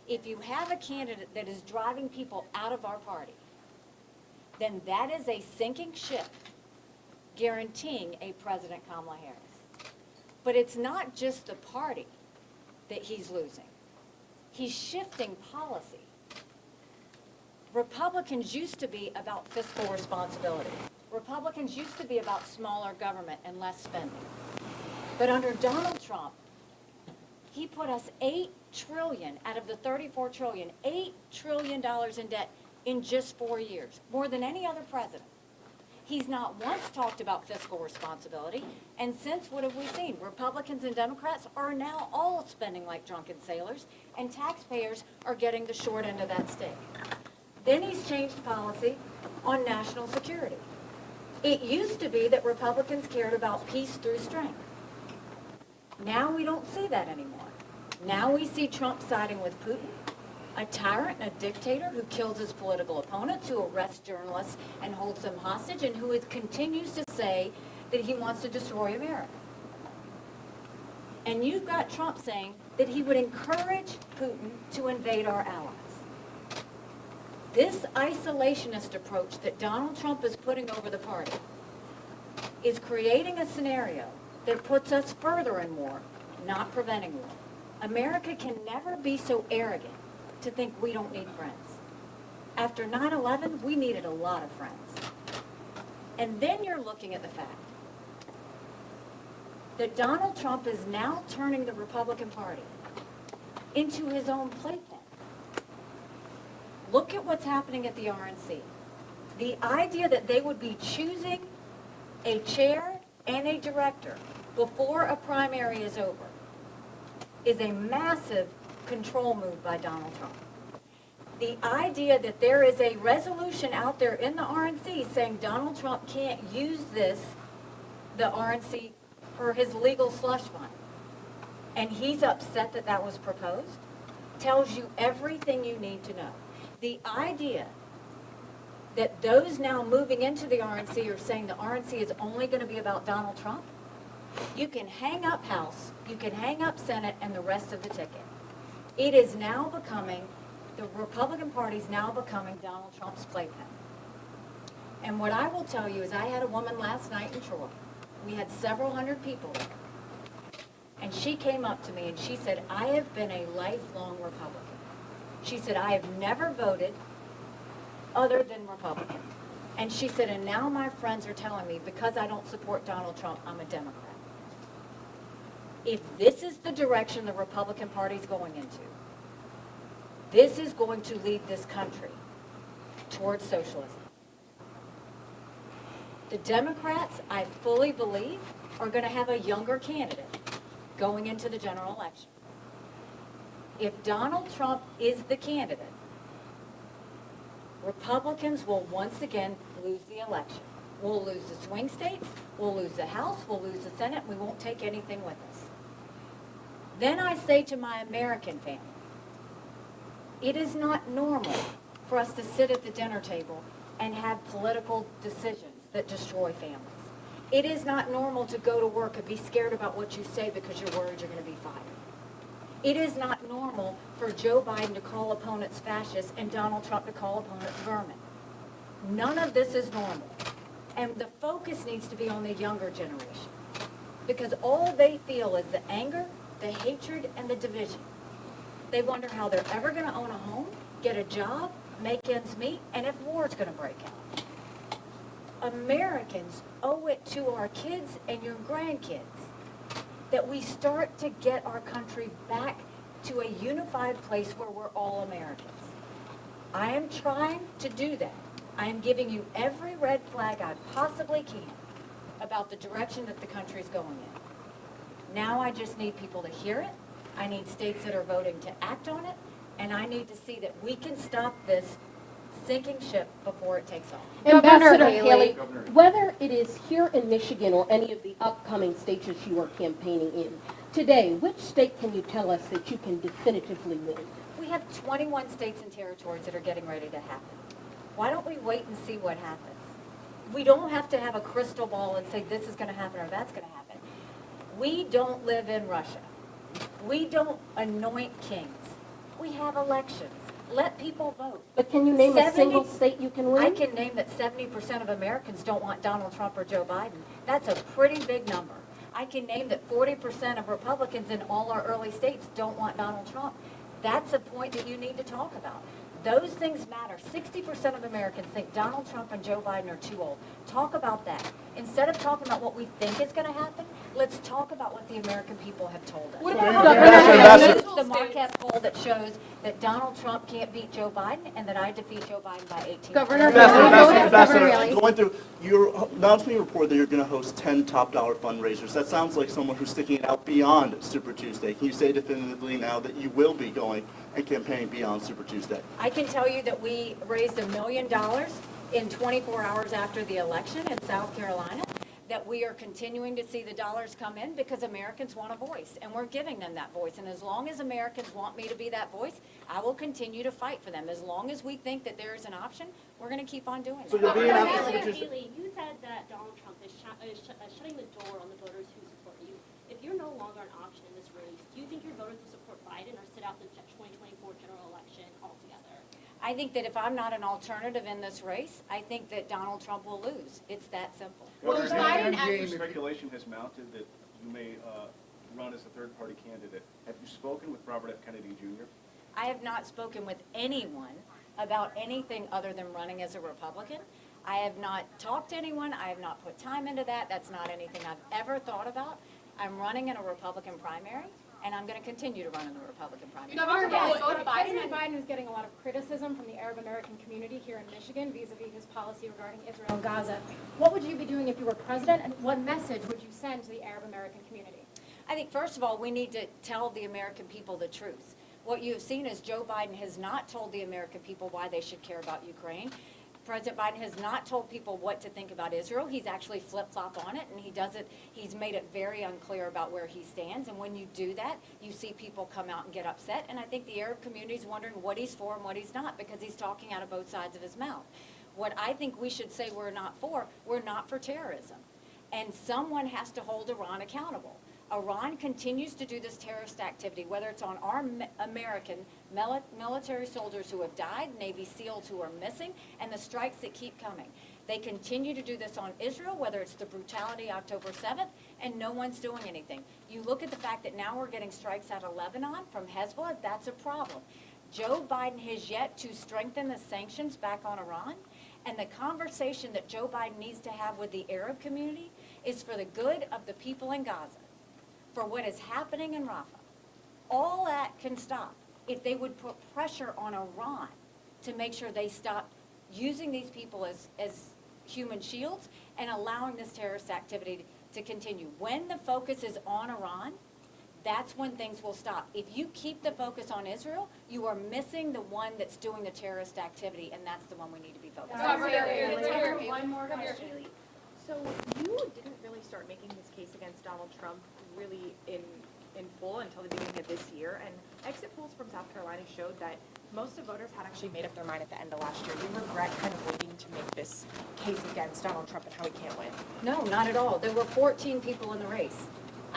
If you have a candidate that is driving people out of our party, then that is a sinking ship guaranteeing a President Kamala Harris. But it's not just the party that he's losing. He's shifting policy. Republicans used to be about fiscal responsibility. Republicans used to be about smaller government and less spending. But under Donald Trump, he put us $8 trillion out of the $34 trillion, $8 trillion in debt in just 4 years, more than any other president. He's not once talked about fiscal responsibility, and since what have we seen? Republicans and Democrats are now all spending like drunken sailors, and taxpayers are getting the short end of that stick. Then he's changed policy on national security. It used to be that Republicans cared about peace through strength. Now we don't see that anymore. Now we see Trump siding with Putin, a tyrant and a dictator who kills his political opponents, who arrests journalists and holds them hostage, and who continues to say that he wants to destroy America. And you've got Trump saying that he would encourage Putin to invade our allies. This isolationist approach that Donald Trump is putting over the party is creating a scenario that puts us further in war, not preventing war. America can never be so arrogant to think we don't need friends. After 9/11, we needed a lot of friends. And then you're looking at the fact that Donald Trump is now turning the Republican Party into his own playpen. Look at what's happening at the RNC. The idea that they would be choosing a chair and a director before a primary is over is a massive control move by Donald Trump. The idea that there is a resolution out there in the RNC saying Donald Trump can't use the RNC for his legal slush fund, and he's upset that that was proposed, tells you everything you need to know. The idea that those now moving into the RNC are saying the RNC is only going to be about Donald Trump, you can hang up House, you can hang up Senate, and the rest of the ticket. It is now becoming, the Republican Party is now becoming Donald Trump's playpen. And what I will tell you is I had a woman last night in Troy. We had several hundred people there. And she came up to me and she said, I have been a lifelong Republican. She said, I have never voted other than Republican. And she said, and now my friends are telling me because I don't support Donald Trump, I'm a Democrat. If this is the direction the Republican Party is going into, this is going to lead this country towards socialism. The Democrats, I fully believe, are going to have a younger candidate going into the general election. If Donald Trump is the candidate, Republicans will once again lose the election. We'll lose the swing states, we'll lose the House, we'll lose the Senate, we won't take anything with us. Then I say to my American family, it is not normal for us to sit at the dinner table and have political decisions that destroy families. It is not normal to go to work and be scared about what you say because you're worried you're going to be fired. It is not normal for Joe Biden to call opponents fascists and Donald Trump to call opponents vermin. None of this is normal. And the focus needs to be on the younger generation, because all they feel is the anger, the hatred, and the division. They wonder how they're ever going to own a home, get a job, make ends meet, and if war's going to break out. Americans owe it to our kids and your grandkids that we start to get our country back to a unified place where we're all Americans. I am trying to do that. I am giving you every red flag I possibly can about the direction that the country is going in. Now I just need people to hear it. I need states that are voting to act on it. And I need to see that we can stop this sinking ship before it takes off. Ambassador Haley, whether it is here in Michigan or any of the upcoming states that you are campaigning in, today, which state can you tell us that you can definitively win? We have 21 states and territories that are getting ready to happen. Why don't we wait and see what happens? We don't have to have a crystal ball and say this is going to happen or that's going to happen. We don't live in Russia. We don't anoint kings. We have elections. Let people vote. But can you name a 70 single state you can win? I can name that 70% of Americans don't want Donald Trump or Joe Biden. That's a pretty big number. I can name that 40% of Republicans in all our early states don't want Donald Trump. That's a point that you need to talk about. Those things matter. 60% of Americans think Donald Trump and Joe Biden are too old. Talk about that. Instead of talking about what we think is going to happen, let's talk about what the American people have told us. What about The Marquette poll that shows that Donald Trump can't beat Joe Biden and that I defeat Joe Biden by 18 Governor Ambassador, going through your announcement report that you're going to host 10 top dollar fundraisers. That sounds like someone who's sticking it out beyond Super Tuesday. Can you say definitively now that you will be going and campaigning beyond Super Tuesday? I can tell you that we raised $1 million in 24 hours after the election in South Carolina, that we are continuing to see the dollars come in because Americans want a voice, and we're giving them that voice. And as long as Americans want me to be that voice, I will continue to fight for them. As long as we think that there is an option, we're going to keep on doing So it. you'll be in after Super Nikki Tuesday. Haley, you said that Donald Trump is shutting the door on the voters who support you. If you're no longer an option in this race, do you think your voters will support Biden or sit out the 2024 general election altogether? I think that if I'm not an alternative in this race, I think that Donald Trump will lose. It's that simple. Well, is Biden James, speculation has mounted that you may run as a third-party candidate. Have you spoken with Robert F. Kennedy Jr.? I have not spoken with anyone about anything other than running as a Republican. I have not talked to anyone. I have not put time into that. That's not anything I've ever thought about. I'm running in a Republican primary, and I'm going to continue to run in the Republican primary. President Biden is getting a lot of criticism from the Arab American community here in Michigan vis-a-vis his policy regarding Israel and Gaza. What would you be doing if you were president, and what message would you send to the Arab American community? I think, first of all, we need to tell the American people the truth. What you have seen is Joe Biden has not told the American people why they should care about Ukraine. President Biden has not told people what to think about Israel. He's actually flip-flopped on it, and he's made it very unclear about where he stands. And when you do that, you see people come out and get upset. And I think the Arab community is wondering what he's for and what he's not, because he's talking out of both sides of his mouth. What I think we should say we're not for terrorism. And someone has to hold Iran accountable. Iran continues to do this terrorist activity, whether it's on our American military soldiers who have died, Navy SEALs who are missing, and the strikes that keep coming. They continue to do this on Israel, whether it's the brutality October 7th, and no one's doing anything. You look at the fact that now we're getting strikes out of Lebanon from Hezbollah, that's a problem. Joe Biden has yet to strengthen the sanctions back on Iran, and the conversation that Joe Biden needs to have with the Arab community is for the good of the people in Gaza, for what is happening in Rafah. All that can stop if they would put pressure on Iran to make sure they stop using these people as human shields and allowing this terrorist activity to continue. When the focus is on Iran, that's when things will stop. If you keep the focus on Israel, you are missing the one that's doing the terrorist activity, and that's the one we need to be focused on. One more question. So you didn't really start making this case against Donald Trump really in full until the beginning of this year, and exit polls from South Carolina showed that most of voters had actually made up their mind at the end of last year. Do you regret kind of waiting to make this case against Donald Trump and how he can't win? No, not at all. There were 14 people in the race.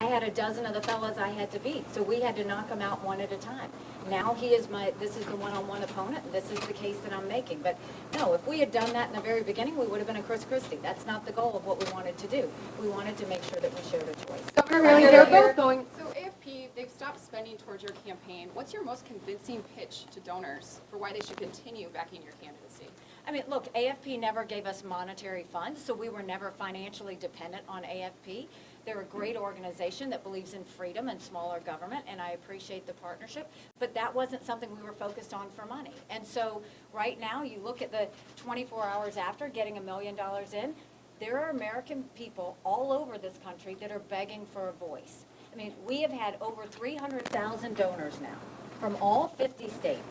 I had a dozen of the fellas I had to beat, so we had to knock them out one at a time. Now this is the one-on-one opponent, and this is the case that I'm making. But no, if we had done that in the very beginning, we would have been a Chris Christie. That's not the goal of what we wanted to do. We wanted to make sure that we showed a choice. Governor Haley, they're both going. So AFP, they've stopped spending towards your campaign. What's your most convincing pitch to donors for why they should continue backing your candidacy? I mean, look, AFP never gave us monetary funds, so we were never financially dependent on AFP. They're a great organization that believes in freedom and smaller government, and I appreciate the partnership, but that wasn't something we were focused on for money. And so right now, you look at the 24 hours after getting $1 million in, there are American people all over this country that are begging for a voice. I mean, we have had over 300,000 donors now from all 50 states.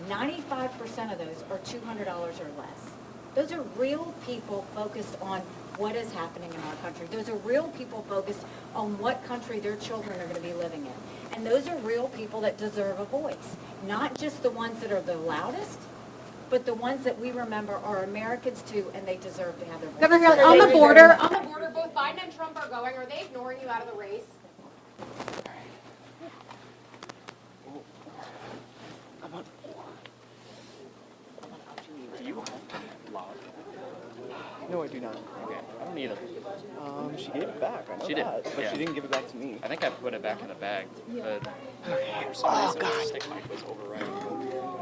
95% of those are $200 or less. Those are real people focused on what is happening in our country. Those are real people focused on what country their children are going to be living in. And those are real people that deserve a voice. Not just the ones that are the loudest, but the ones that we remember are Americans too, and they deserve to have their voice. Governor Haley, on the border, both Biden and Trump are going. Are they ignoring you out of the race? No, I do not. Okay, I don't either. She gave it back. I know She did, that, but yeah. she didn't give it back to me. I think I put it back in the bag, but for some reason, the stick mic was overriding.